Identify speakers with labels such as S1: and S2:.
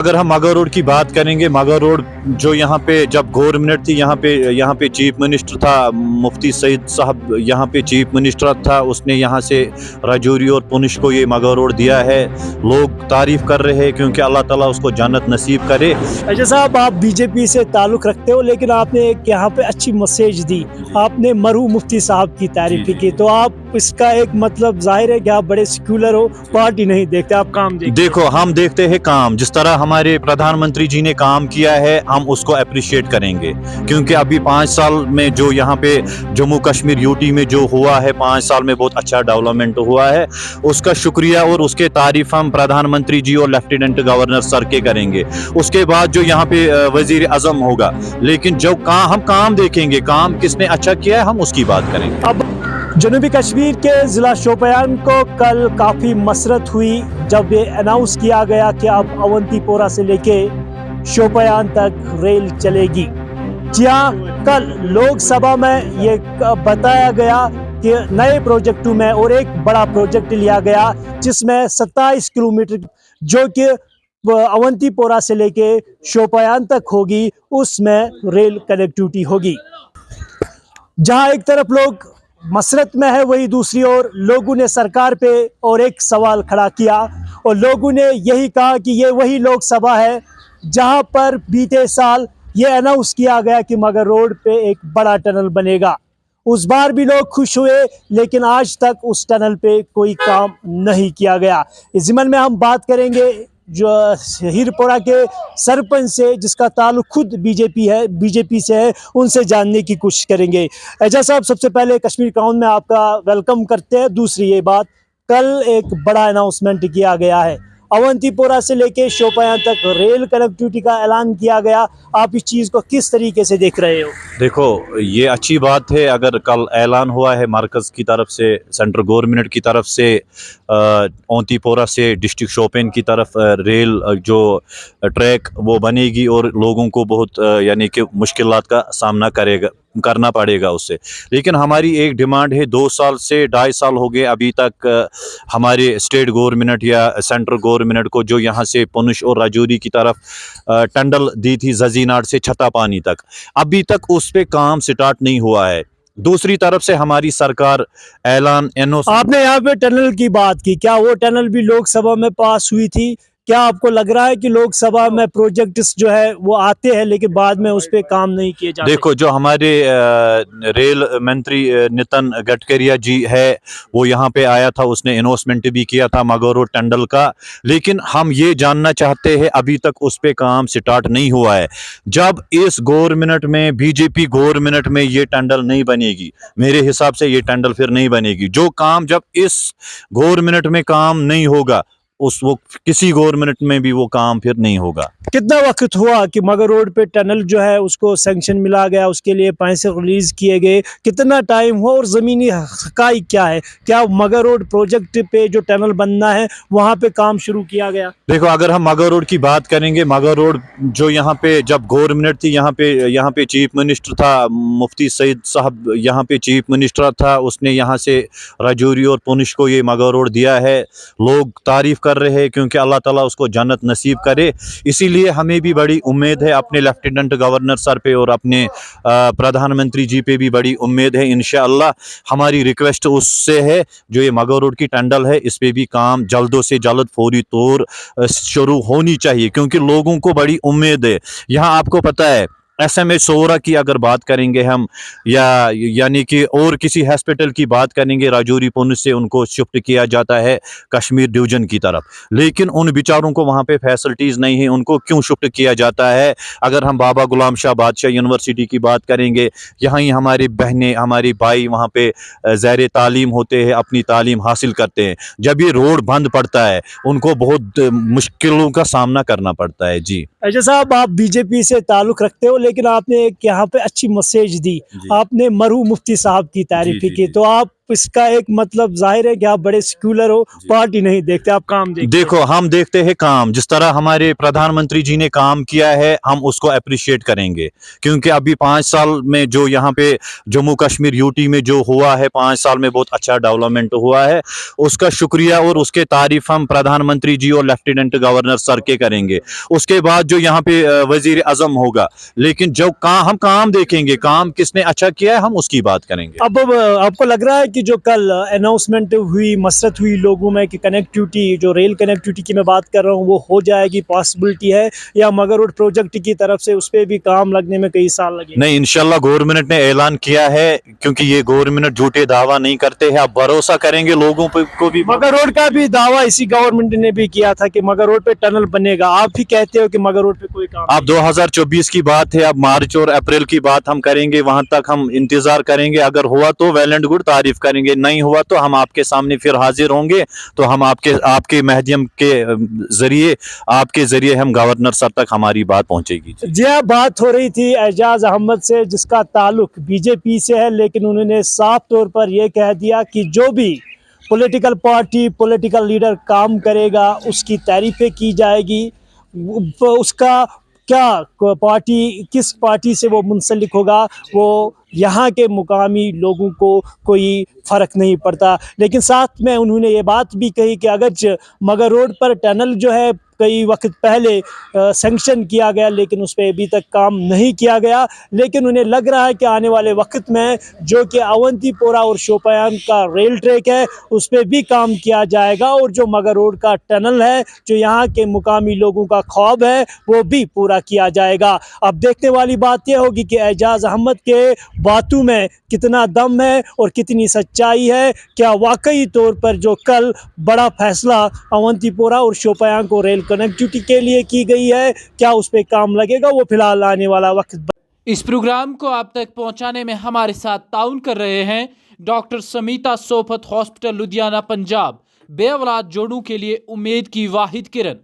S1: अगर हम मगहर रोड की बात करेंगे, मगहर रोड जो यहाँ पे जब गवर्नमेंट थी, यहाँ पे चीफ मिनिस्टर था मुफ्ती सईद साहब, यहाँ पे चीफ मिनिस्टर था, उसने यहाँ से राजौरी और पुंछ को ये मगहर रोड दिया है। लोग तारीफ कर रहे हैं क्योंकि अल्लाह ताला उसको जन्नत नसीब करे।
S2: अच्छा साहब, आप बीजेपी से ताल्लुक़ रखते हो, लेकिन आपने एक यहाँ पे अच्छी मैसेज दी, आपने मरहूम मुफ्ती साहब की तारीफ की, तो आप इसका एक मतलब जाहिर है कि आप बड़े सेक्युलर हो, पार्टी नहीं देखते, आप काम देखते।
S1: देखो, हम देखते हैं काम, जिस तरह हमारे प्रधानमंत्री जी ने काम किया है हम उसको अप्रिशिएट करेंगे, क्योंकि अभी 5 साल में जो यहाँ पे जम्मू कश्मीर यूटी में जो हुआ है, 5 साल में बहुत अच्छा डेवलपमेंट हुआ है, उसका शुक्रिया और उसके तारीफ हम प्रधानमंत्री जी और लेफ्टिनेंट गवर्नर सर के करेंगे। उसके बाद जो यहाँ पे वजीर आजम होगा, लेकिन जो हम काम देखेंगे, काम किसने अच्छा किया है हम उसकी बात करेंगे।
S2: अब जनूबी कश्मीर के ज़िला शोपियान को कल काफ़ी मसरत हुई जब ये अनाउंस किया गया कि अब अवंतीपोरा से लेके शोपियान तक रेल चलेगी। जी हाँ, कल लोकसभा में ये बताया गया कि नए प्रोजेक्टों में और एक बड़ा प्रोजेक्ट लिया गया जिसमें 27 किलोमीटर जो कि अवंतीपोरा से लेके शोपियान तक होगी, उसमें रेल कनेक्टिविटी होगी। जहाँ एक तरफ लोग मसरत में है, वही दूसरी ओर लोगों ने सरकार पे और एक सवाल खड़ा किया और लोगों ने यही कहा कि ये वही लोकसभा है जहां पर बीते साल ये अनाउंस किया गया कि मगहर रोड पे एक बड़ा टनल बनेगा। उस बार भी लोग खुश हुए, लेकिन आज तक उस टनल पे कोई काम नहीं किया गया। इस ज़िमन में हम बात करेंगे जो हीरपोरा के सरपंच से, जिसका ताल्लुक खुद बीजेपी से है, उनसे जानने की कोशिश करेंगे। एजाज साहब, सबसे पहले कश्मीर क्राउन में आपका वेलकम करते हैं। दूसरी ये बात, कल एक बड़ा अनाउंसमेंट किया गया है, अवंतीपोरा से लेके शोपियान तक रेल कनेक्टिविटी का ऐलान किया गया। आप इस चीज़ को किस तरीके से देख रहे हो?
S1: देखो, ये अच्छी बात है अगर कल ऐलान हुआ है मरकज़ की तरफ से, सेंट्रल गवर्नमेंट की तरफ से, अवंतीपोरा से डिस्ट्रिक्ट शोपियान की तरफ रेल जो ट्रैक वो बनेगी और लोगों को बहुत यानी कि मुश्किलात का सामना करना पड़ेगा उससे। लेकिन हमारी एक डिमांड है, 2 साल से 2.5 साल हो गए अभी तक हमारे स्टेट गवर्नमेंट या सेंट्रल गवर्नमेंट को जो यहाँ से पुंछ और राजौरी की तरफ टंडल दी थी जजीनाट से छतापानी तक, अभी तक उस पे काम स्टार्ट नहीं हुआ है। दूसरी तरफ से हमारी सरकार ऐलान
S2: आपने यहाँ पे टनल की बात की, क्या वो टनल भी लोकसभा में पास हुई थी? क्या आपको लग रहा है कि लोकसभा में प्रोजेक्ट्स जो है वो आते हैं लेकिन बाद में उस पे काम नहीं किए जाते?
S1: देखो, जो हमारे रेल मंत्री नितिन गडकरी जी है, वो यहाँ पे आया था, उसने इन्वेस्टमेंट भी किया था मगहर रोड टंडल का, लेकिन हम ये जानना चाहते हैं अभी तक उस पे काम स्टार्ट नहीं हुआ है। जब इस गवर्नमेंट में, बीजेपी गवर्नमेंट में ये टंडल नहीं बनेगी, मेरे हिसाब से ये टंडल फिर नहीं बनेगी। जो काम जब इस गवर्नमेंट में काम नहीं होगा, वो किसी गवर्नमेंट में भी वो काम फिर नहीं होगा।
S2: कितना वक्त हुआ कि मगहर रोड पे टनल जो है उसको सैंक्शन मिला गया, उसके लिए पैसे रिलीज किए गए, कितना टाइम हुआ और ज़मीनी हक़ाइक़ क्या है? क्या मगहर रोड प्रोजेक्ट पे जो टनल बनना है वहाँ पे काम शुरू किया गया?
S1: देखो, अगर हम मगहर रोड की बात करेंगे, मगहर रोड जो यहाँ पे जब गवर्नमेंट थी, यहाँ पे चीफ मिनिस्टर था मुफ्ती सईद साहब, यहाँ पे चीफ मिनिस्टर था, उसने यहाँ से राजौरी और पुंछ को ये मगहर रोड दिया है। लोग तारीफ कर रहे हैं क्योंकि अल्लाह ताला उसको जन्नत नसीब करे। इसीलिए हमें भी बड़ी उम्मीद है अपने लेफ्टिनेंट गवर्नर सर पे और अपने प्रधानमंत्री जी पे भी बड़ी उम्मीद है। इंशाअल्लाह हमारी रिक्वेस्ट उससे है, जो ये मगहर रोड की टंडल है, इस पे भी काम जल्दों से जल्द फौरी तौर शुरू होनी चाहिए, क्योंकि लोगों को बड़ी उम्मीद है। यहाँ आपको पता है, एसएमएच सोरा की अगर बात करेंगे हम, या यानी कि और किसी हॉस्पिटल की बात करेंगे, राजौरी पुंछ से उनको शिफ्ट किया जाता है कश्मीर डिवीजन की तरफ, लेकिन उन बेचारों को वहाँ पे फैसिलिटीज़ नहीं है, उनको क्यों शिफ्ट किया जाता है? अगर हम बाबा गुलाम शाह बादशाह यूनिवर्सिटी की बात करेंगे, यहाँ ही हमारी बहनें, हमारे भाई वहाँ पे ज़ैर तालीम होते हैं, अपनी तालीम हासिल करते हैं। जब ये रोड बंद पड़ता है, उनको बहुत मुश्किलों का सामना करना पड़ता है। जी
S2: अच्छा साहब, आप बीजेपी से ताल्लुक़ रखते हो, लेकिन आपने एक यहाँ पे अच्छी मैसेज दी, आपने मरहूम मुफ्ती साहब की तारीफ की, तो आप इसका एक मतलब जाहिर है कि आप बड़े सेक्युलर हो, पार्टी नहीं देखते, आप काम देखते
S1: देखो हम देखते हैं काम, जिस तरह हमारे प्रधानमंत्री जी ने काम किया है हम उसको अप्रिशिएट करेंगे, क्योंकि अभी 5 साल में जो यहाँ पे जम्मू कश्मीर यूटी में जो हुआ है 5 साल में बहुत अच्छा डेवलपमेंट हुआ है, उसका शुक्रिया और उसके तारीफ हम प्रधानमंत्री जी और लेफ्टिनेंट गवर्नर सर के करेंगे। उसके बाद जो यहाँ पे वजीर आजम होगा, लेकिन जो हम काम देखेंगे, काम किसने अच्छा किया है हम उसकी बात करेंगे।
S2: अब आपको लग रहा है कि जो कल अनाउंसमेंट हुई, मसरत हुई लोगों में कि कनेक्टिविटी, जो रेल कनेक्टिविटी की मैं बात कर रहा हूँ, वो हो जाएगी, पॉसिबिलिटी है, या मगर रोड प्रोजेक्ट की तरफ से उस पर भी काम लगने में कई साल लगे?
S1: नहीं, इंशाल्लाह गवर्नमेंट ने ऐलान किया है, क्योंकि ये गवर्नमेंट झूठे दावा नहीं करते हैं। आप भरोसा करेंगे लोगों को भी।
S2: मगर रोड का भी दावा इसी गवर्नमेंट ने भी किया था कि मगर रोड पे टनल बनेगा, आप भी कहते हो कि मगर रोड पे कोई काम
S1: अब 2024 की बात है, अब मार्च और अप्रैल की बात हम करेंगे, वहां तक हम इंतजार करेंगे। अगर हुआ तो वेल एंड गुड, तारीफ करेंगे, नहीं हुआ तो हम आपके सामने फिर हाजिर होंगे, तो हम आपके माध्यम के जरिए हम गवर्नर सर तक हमारी बात पहुंचेगी।
S2: जी हाँ, बात हो रही थी एजाज अहमद से, जिसका ताल्लुक बीजेपी से है, लेकिन उन्होंने साफ तौर पर यह कह दिया कि जो भी पॉलिटिकल पार्टी, पॉलिटिकल लीडर काम करेगा उसकी तारीफें की जाएगी, उसका क्या पार्टी, किस पार्टी से वो मुंसलिक होगा, वो यहाँ के मुकामी लोगों को कोई फ़र्क नहीं पड़ता। लेकिन साथ में उन्होंने ये बात भी कही कि अगर मगर रोड पर टनल जो है कई वक्त पहले सैंक्शन किया गया, लेकिन उस पर अभी तक काम नहीं किया गया, लेकिन उन्हें लग रहा है कि आने वाले वक्त में जो कि अवंतीपोरा और शोपियान का रेल ट्रैक है उस पर भी काम किया जाएगा, और जो मगर रोड का टनल है, जो यहाँ के मुकामी लोगों का ख्वाब है, वो भी पूरा किया जाएगा। अब देखने वाली बात यह होगी कि एजाज अहमद के बातों में कितना दम है और कितनी सच्चाई है। क्या वाकई तौर पर जो कल बड़ा फैसला अवंतीपोरा और शोपियान को रेल कनेक्टिविटी के लिए की गई है, क्या उस पर काम लगेगा, वो फिलहाल आने वाला वक्त।
S3: इस प्रोग्राम को आप तक पहुंचाने में हमारे साथ ताउन कर रहे हैं डॉक्टर समीता सोफत हॉस्पिटल लुधियाना पंजाब, बेऔलाद जोड़ों के लिए उम्मीद की वाहिद किरण।